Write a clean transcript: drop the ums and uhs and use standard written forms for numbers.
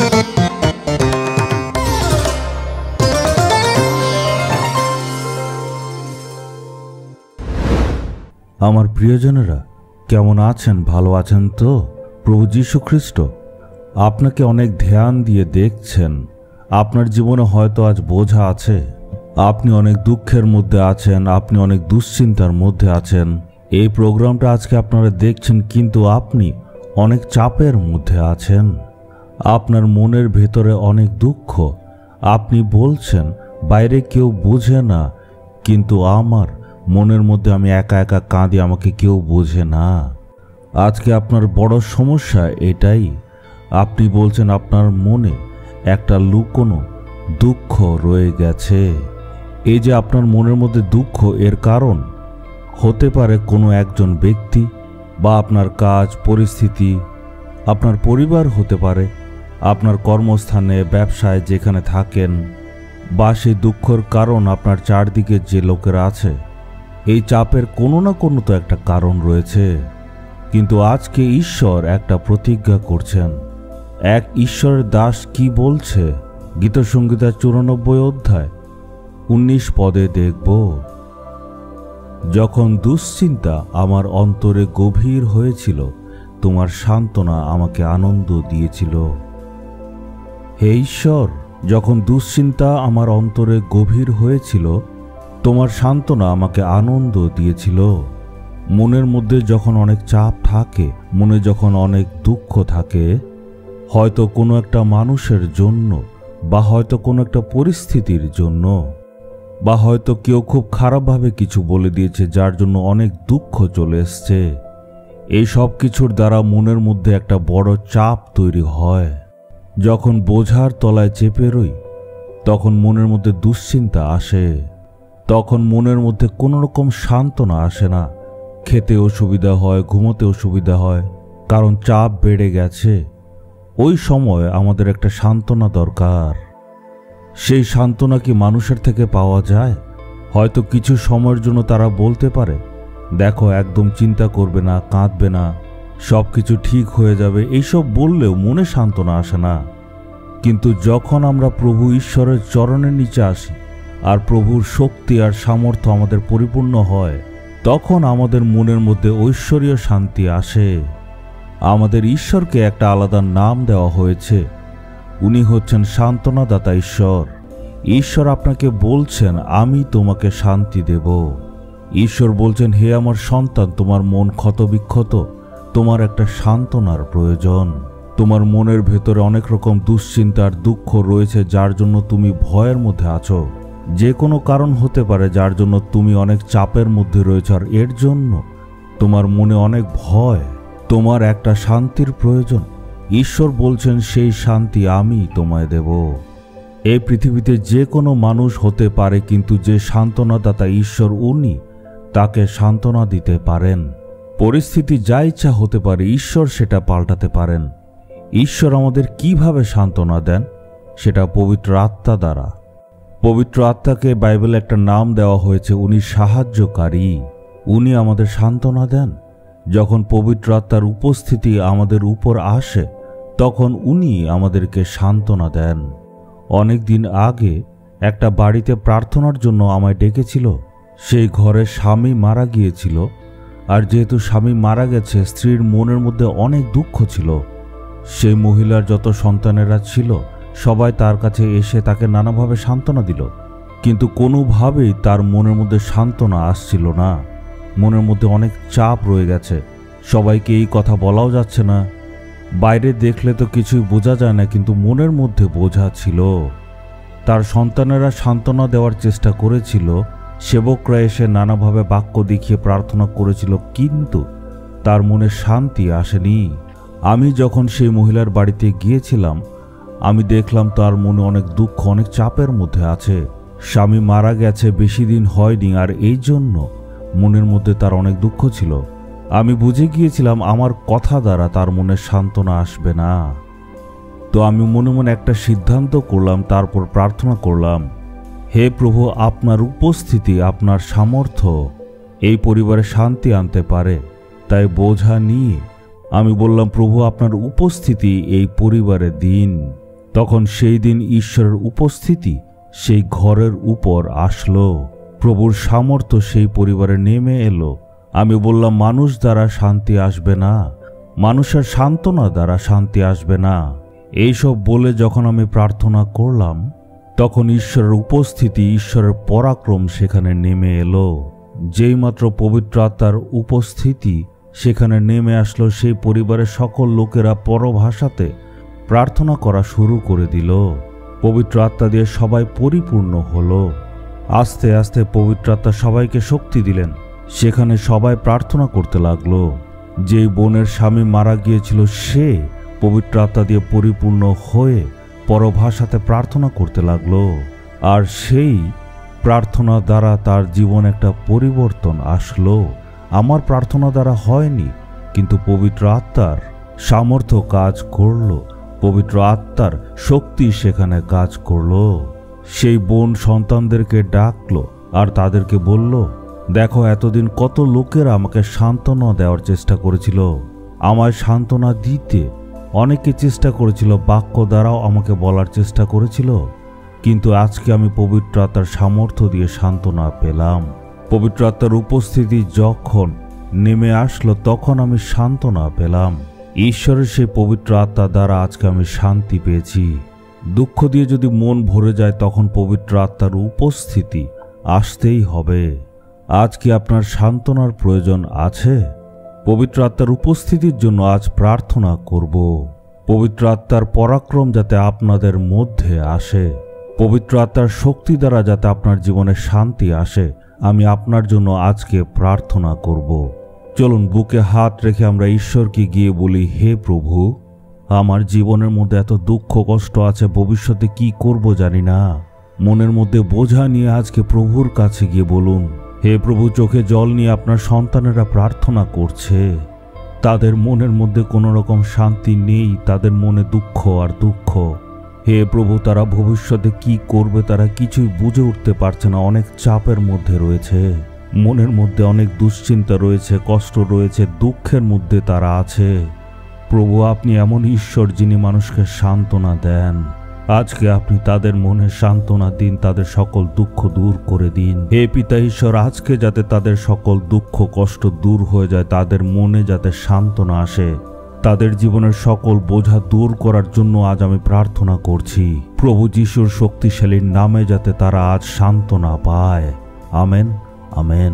আমার প্রিয়জনেরা কেমন আছেন? ভালো আছেন তো? প্রভু যীশু খ্রিস্ট আপনাকে অনেক ধ্যান দিয়ে দেখছেন। আপনার জীবনে হয়তো আজ বোঝা আছে, আপনি অনেক দুঃখের মধ্যে আছেন, আপনি অনেক দুশ্চিন্তার মধ্যে আছেন। এই প্রোগ্রামটা আজকে আপনারা দেখছেন, কিন্তু আপনি অনেক চাপের মধ্যে আছেন। আপনার মনের ভেতরে অনেক দুঃখ। আপনি বলছেন বাইরে কেউ বোঝে না, কিন্তু আমার মনের মধ্যে আমি একা একা কাঁদি, আমাকে কেউ বোঝে না। আজকে আপনার বড় সমস্যা এটাই। আপনি বলছেন আপনার মনে একটা লুকোনো দুঃখ রয়ে গেছে। এই যে আপনার মনের মধ্যে দুঃখ, এর কারণ হতে পারে কোনো একজন ব্যক্তি বা আপনার কাজ, পরিস্থিতি, আপনার পরিবার হতে পারে, আপনার কর্মস্থানে, ব্যবসায় যেখানে থাকেন, বা সেই দুঃখের কারণ আপনার চারদিকে যে লোকেরা আছে। এই চাপের কোনো না কোনো তো একটা কারণ রয়েছে। কিন্তু আজকে ঈশ্বর একটা প্রতিজ্ঞা করছেন। এক ঈশ্বরের দাস কি বলছে? গীতসংহিতার 94 অধ্যায় 19 পদে দেখব, যখন দুশ্চিন্তা আমার অন্তরে গভীর হয়েছিল, তোমার সান্ত্বনা আমাকে আনন্দ দিয়েছিল। হে ঈশ্বর, যখন দুশ্চিন্তা আমার অন্তরে গভীর হয়েছিল, তোমার সান্ত্বনা আমাকে আনন্দ দিয়েছিল। মনের মধ্যে যখন অনেক চাপ থাকে, মনে যখন অনেক দুঃখ থাকে, হয়তো কোনো একটা মানুষের জন্য, বা হয়তো কোনো একটা পরিস্থিতির জন্য, বা হয়তো কেউ খুব খারাপভাবে কিছু বলে দিয়েছে যার জন্য অনেক দুঃখ চলে এসছে। এই সব কিছুর দ্বারা মনের মধ্যে একটা বড় চাপ তৈরি হয়। যখন বোঝার তলায় চেপে রই, তখন মনের মধ্যে দুশ্চিন্তা আসে। তখন মনের মধ্যে কোনো রকম সান্ত্বনা আসে না। খেতে অসুবিধা হয়, ঘুমোতে অসুবিধা হয়, কারণ চাপ বেড়ে গেছে। ওই সময় আমাদের একটা সান্ত্বনা দরকার। সেই সান্ত্বনা কি মানুষের থেকে পাওয়া যায়? হয়তো কিছু সময়ের জন্য তারা বলতে পারে, দেখো একদম চিন্তা করবে না, কাঁদবে না, সব কিছু ঠিক হয়ে যাবে। এইসব বললেও মনে সান্ত্বনা আসে না। কিন্তু যখন আমরা প্রভু ঈশ্বরের চরণের নিচে আসি, আর প্রভুর শক্তি আর সামর্থ্য আমাদের পরিপূর্ণ হয়, তখন আমাদের মনের মধ্যে ঐশ্বরীয় শান্তি আসে। আমাদের ঈশ্বরকে একটা আলাদা নাম দেওয়া হয়েছে। উনি হচ্ছেন সান্ত্বনাদাতা ঈশ্বর। ঈশ্বর আপনাকে বলছেন, আমি তোমাকে শান্তি দেব। ঈশ্বর বলছেন, হে আমার সন্তান, তোমার মন ক্ষতবিক্ষত, তোমার একটা সান্ত্বনার প্রয়োজন। তোমার মনের ভেতরে অনেক রকম দুশ্চিন্তার দুঃখ রয়েছে, যার জন্য তুমি ভয়ের মধ্যে আছো। যে কোনো কারণ হতে পারে যার জন্য তুমি অনেক চাপের মধ্যে রয়েছ, আর এর জন্য তোমার মনে অনেক ভয়। তোমার একটা শান্তির প্রয়োজন। ঈশ্বর বলছেন, সেই শান্তি আমি তোমায় দেব। এই পৃথিবীতে যে কোনো মানুষ হতে পারে, কিন্তু যে সান্ত্বনাদাতা ঈশ্বর, উনি তাকে সান্ত্বনা দিতে পারেন। পরিস্থিতি যা ইচ্ছা হতে পারে, ঈশ্বর সেটা পাল্টাতে পারেন। ঈশ্বর আমাদের কিভাবে সান্ত্বনা দেন? সেটা পবিত্র আত্মা দ্বারা। পবিত্র আত্মাকে বাইবেলে একটা নাম দেওয়া হয়েছে, উনি সাহায্যকারী। উনি আমাদের সান্ত্বনা দেন। যখন পবিত্র আত্মার উপস্থিতি আমাদের উপর আসে, তখন উনি আমাদেরকে সান্ত্বনা দেন। অনেক দিন আগে একটা বাড়িতে প্রার্থনার জন্য আমায় ডেকেছিল। সেই ঘরে স্বামী মারা গিয়েছিল, আর যেহেতু স্বামী মারা গেছে, স্ত্রীর মনের মধ্যে অনেক দুঃখ ছিল। সেই মহিলার যত সন্তানেরা ছিল, সবাই তার কাছে এসে তাকে নানাভাবে সান্ত্বনা দিল, কিন্তু কোনোভাবেই তার মনের মধ্যে সান্ত্বনা আসছিল না। মনের মধ্যে অনেক চাপ রয়ে গেছে। সবাইকে এই কথা বলাও যাচ্ছে না। বাইরে দেখলে তো কিছুই বোঝা যায় না, কিন্তু মনের মধ্যে বোঝা ছিল। তার সন্তানেরা সান্ত্বনা দেওয়ার চেষ্টা করেছিল, সেবকরা এসে নানাভাবে বাক্য দেখিয়ে প্রার্থনা করেছিল, কিন্তু তার মনে শান্তি আসেনি। আমি যখন সেই মহিলার বাড়িতে গিয়েছিলাম, আমি দেখলাম তার মনে অনেক দুঃখ, অনেক চাপের মধ্যে আছে। স্বামী মারা গেছে, বেশি দিন হয়নি, আর এই জন্য মনের মধ্যে তার অনেক দুঃখ ছিল। আমি বুঝে গিয়েছিলাম আমার কথা দ্বারা তার মনে সান্ত্বনা আসবে না। তো আমি মনে মনে একটা সিদ্ধান্ত করলাম, তারপর প্রার্থনা করলাম, হে প্রভু, আপনার উপস্থিতি, আপনার সামর্থ্য এই পরিবারে শান্তি আনতে পারে। তাই বোঝা নিয়ে আমি বললাম, প্রভু, আপনার উপস্থিতি এই পরিবারে দিন। তখন সেই দিন ঈশ্বরের উপস্থিতি সেই ঘরের উপর আসলো। প্রভুর সামর্থ্য সেই পরিবারে নেমে এলো। আমি বললাম, মানুষ দ্বারা শান্তি আসবে না, মানুষের সান্ত্বনা দ্বারা শান্তি আসবে না। এইসব বলে যখন আমি প্রার্থনা করলাম, তখন ঈশ্বরের উপস্থিতি, ঈশ্বরের পরাক্রম সেখানে নেমে এলো। যেইমাত্র পবিত্র আত্মার উপস্থিতি সেখানে নেমে আসলো, সেই পরিবারের সকল লোকেরা পরভাষাতে প্রার্থনা করা শুরু করে দিল। পবিত্র আত্মা দিয়ে সবাই পরিপূর্ণ হলো। আস্তে আস্তে পবিত্র আত্মা সবাইকে শক্তি দিলেন। সেখানে সবাই প্রার্থনা করতে লাগলো। যেই বোনের স্বামী মারা গিয়েছিল, সে পবিত্র আত্মা দিয়ে পরিপূর্ণ হয়ে পরভাষাতে প্রার্থনা করতে লাগলো। আর সেই প্রার্থনা দ্বারা তার জীবন একটা পরিবর্তন আসলো। আমার প্রার্থনা দ্বারা হয়নি, কিন্তু পবিত্র আত্মার সামর্থ্য কাজ করলো, পবিত্র আত্মার শক্তি সেখানে কাজ করলো। সেই বোন সন্তানদেরকে ডাকলো আর তাদেরকে বলল, দেখো, এতদিন কত লোকেরা আমাকে সান্ত্বনা দেওয়ার চেষ্টা করেছিল, আমায় সান্ত্বনা দিতে অনেকে চেষ্টা করেছিল, বাক্য দ্বারাও আমাকে বলার চেষ্টা করেছিল, কিন্তু আজকে আমি পবিত্র আত্মার সামর্থ্য দিয়ে সান্ত্বনা পেলাম। পবিত্র আত্মার উপস্থিতি যখন নেমে আসলো, তখন আমি সান্ত্বনা পেলাম। ঈশ্বরের সেই পবিত্র আত্মা দ্বারা আজকে আমি শান্তি পেয়েছি। দুঃখ দিয়ে যদি মন ভরে যায়, তখন পবিত্র আত্মার উপস্থিতি আসতেই হবে। আজ কি আপনার সান্ত্বনার প্রয়োজন আছে? পবিত্র আত্মার উপস্থিতির জন্য আজ প্রার্থনা করব। পবিত্র আত্মার পরাক্রম যাতে আপনাদের মধ্যে আসে, পবিত্র আত্মার শক্তি দ্বারা যাতে আপনার জীবনে শান্তি আসে, আমি আপনার জন্য আজকে প্রার্থনা করব। চলুন বুকে হাত রেখে আমরা ঈশ্বরকে গিয়ে বলি, হে প্রভু, আমার জীবনের মধ্যে এত দুঃখ কষ্ট আছে, ভবিষ্যতে কি করব জানি না। মনের মধ্যে বোঝা নিয়ে আজকে প্রভুর কাছে গিয়ে বলুন, হে প্রভু, চোখে জল নিয়ে আপনার সন্তানেরা প্রার্থনা করছে। তাদের মনের মধ্যে কোনো রকম শান্তি নেই, তাদের মনে দুঃখ আর দুঃখ। হে প্রভু, তারা ভবিষ্যতে কি করবে তারা কিছুই বুঝে উঠতে পারছে না, অনেক চাপের মধ্যে রয়েছে, মনের মধ্যে অনেক দুশ্চিন্তা রয়েছে, কষ্ট রয়েছে, দুঃখের মধ্যে তারা আছে। প্রভু, আপনি এমন ঈশ্বর যিনি মানুষকে সান্ত্বনা দেন। আজকে আপনি তাদের মনে সান্ত্বনা দিন, তাদের সকল দুঃখ দূর করে দিন। হে পিতা ঈশ্বর, আজকে যাতে তাদের সকল দুঃখ কষ্ট দূর হয়ে যায়, তাদের মনে যাতে সান্ত্বনা আসে, তাদের জীবনের সকল বোঝা দূর করার জন্য আজ আমি প্রার্থনা করছি। প্রভু যিশুর শক্তিশালী নামে যাতে তারা আজ সান্ত্বনা পায়। Amen, amen.